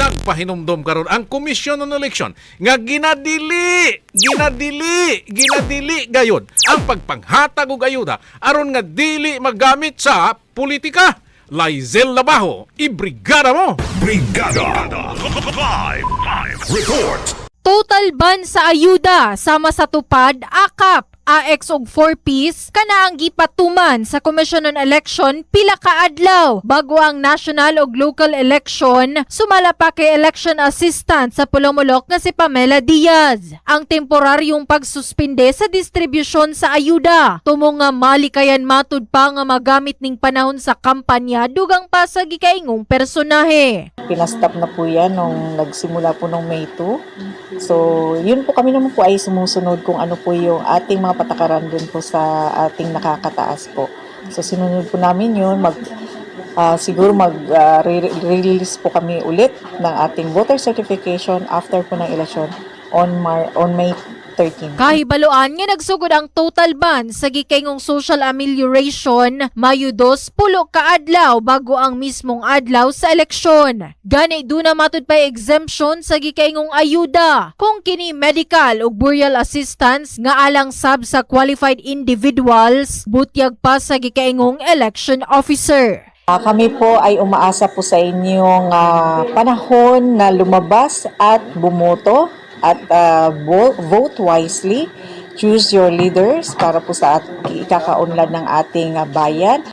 nagpahinumdom karon ang Komisyon ng Eleksyon nga ginadili gayud ang pagpanghatag og ayuda aron nga dili magamit sa politika. Laizel Labajo, ibrigada mo! Brigada Live Report. Total ban sa ayuda sama sa tupad, akap, AX og 4-piece kana ang gipatuman sa Commission on Election pila ka adlaw bago ang national ug local election sumala pa kay election assistant sa Pulomolok nga si Pamela Diaz. Ang temporaryong pagsuspinde sa distribusyon sa ayuda tumo nga malikayan matud pa nga magamit ning panahon sa kampanya dugang pa sa gikaingong personahe. Pinastop na po yan nung nagsimula po nung May 2. So, yun po kami naman po ay sumusunod kung ano po yung ating mga patakaran dun po sa ating nakakataas po. So, sinunod po namin yun. Siguro mag-release po kami ulit ng ating voter certification after po ng election on May 13. Kahibaloan nga nagsugod ang total ban sa gikaingong social amelioration Mayo 2 ka adlaw bago ang mismong adlaw sa eleksyon. Gani duna matud pa exemption sa gikaingong ayuda kung kini medical ug burial assistance nga alang sab sa qualified individuals butyag pa sa gikaingong election officer. Kami po ay umaasa po sa inyong panahon na lumabas at bumoto at vote wisely, choose your leaders para po sa ikakaunlad ng ating bayan.